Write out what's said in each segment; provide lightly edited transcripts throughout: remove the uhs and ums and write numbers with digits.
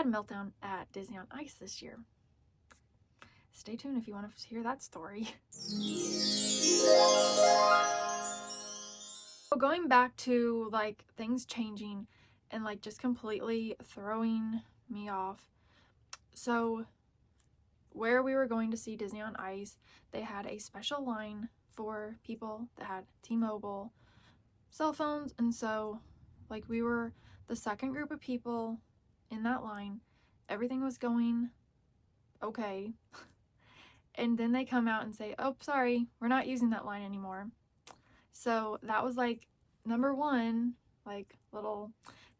a meltdown at Disney on Ice this year. Stay tuned if you want to hear that story. So going back to like things changing and like just completely throwing me off. So where we were going to see Disney on Ice, they had a special line for people that had T-Mobile cell phones, and so like we were the second group of people in that line. Everything was going okay. And then they come out and say, "Oh, sorry, we're not using that line anymore." So that was like number one, like little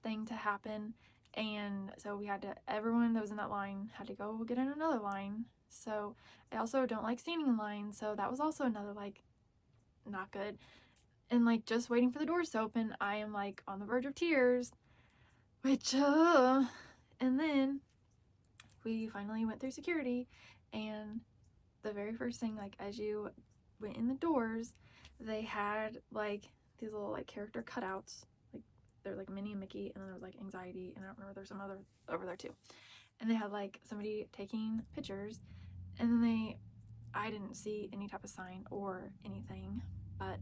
thing to happen. And so we had to, everyone that was in that line had to go get in another line. So I also don't like standing in line. So that was also another like not good. And like just waiting for the doors to open, I am like on the verge of tears, which, and then we finally went through security, and the very first thing, like as you went in the doors, they had like these little like character cutouts, like they're like Minnie and Mickey, and then there was like anxiety, and I don't remember, there's some other over there too, and they had like somebody taking pictures, and then I didn't see any type of sign or anything, but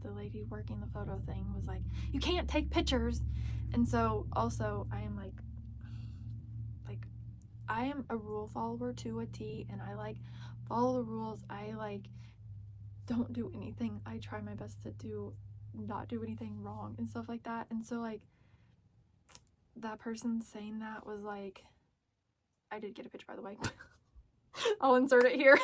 the lady working the photo thing was like, "You can't take pictures." And so also I am like I am a rule follower to a T, and I like follow the rules. I like don't do anything. I try my best to not do anything wrong and stuff like that. And so like that person saying that was like, I did get a picture, by the way. I'll insert it here.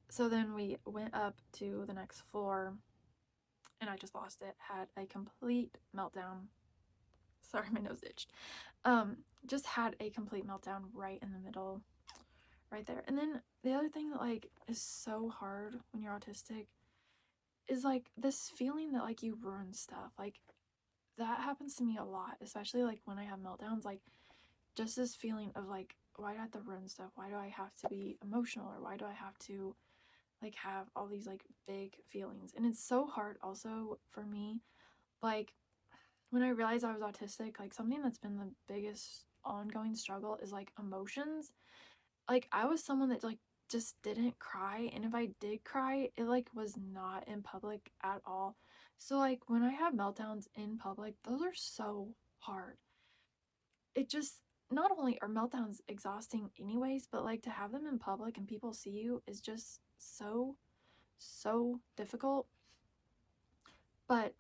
So then we went up to the next floor, and I just lost it. Had a complete meltdown. Sorry, my nose itched. Just had a complete meltdown right in the middle, right there. And then the other thing that like is so hard when you're autistic is like this feeling that like you ruin stuff. Like that happens to me a lot, especially like when I have meltdowns, like just this feeling of like, why do I have to ruin stuff? Why do I have to be emotional? Or why do I have to like have all these like big feelings? And it's so hard also for me, like when I realized I was autistic, like something that's been the biggest ongoing struggle is like emotions. Like I was someone that like just didn't cry, and if I did cry, it like was not in public at all. So like when I have meltdowns in public, those are so hard. It just, not only are meltdowns exhausting anyways, but like to have them in public and people see you is just so difficult. But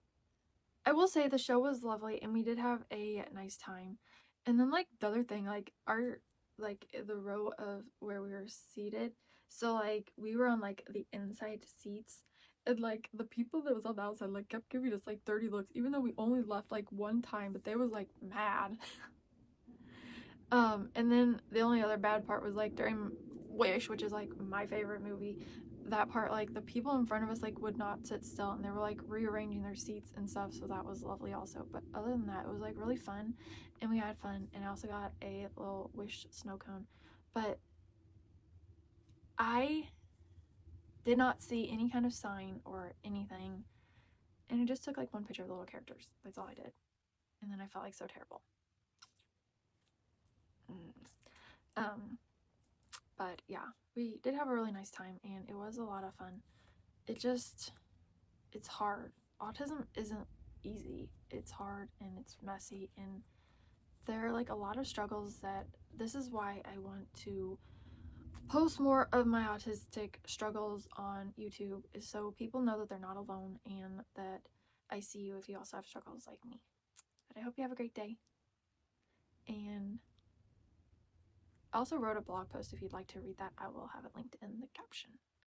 I will say the show was lovely, and we did have a nice time. And then like the other thing, like our like the row of where we were seated, so like we were on like the inside seats, and like the people that was on the outside like kept giving us like 30 looks, even though we only left like one time, but they was like mad. And then the only other bad part was like during Wish, which is like my favorite movie, that part, like the people in front of us like would not sit still, and they were like rearranging their seats and stuff, so that was lovely also. But other than that, it was like really fun, and we had fun, and I also got a little Wish snow cone. But I did not see any kind of sign or anything, and I just took like one picture of the little characters. That's all I did, and then I felt like so terrible. um But yeah, we did have a really nice time, and it was a lot of fun. It's hard. Autism isn't easy. It's hard, and it's messy, and there are like a lot of struggles that this is why I want to post more of my autistic struggles on YouTube, is so people know that they're not alone and that I see you if you also have struggles like me. But I hope you have a great day. And I also wrote a blog post. If you'd like to read that, I will have it linked in the caption.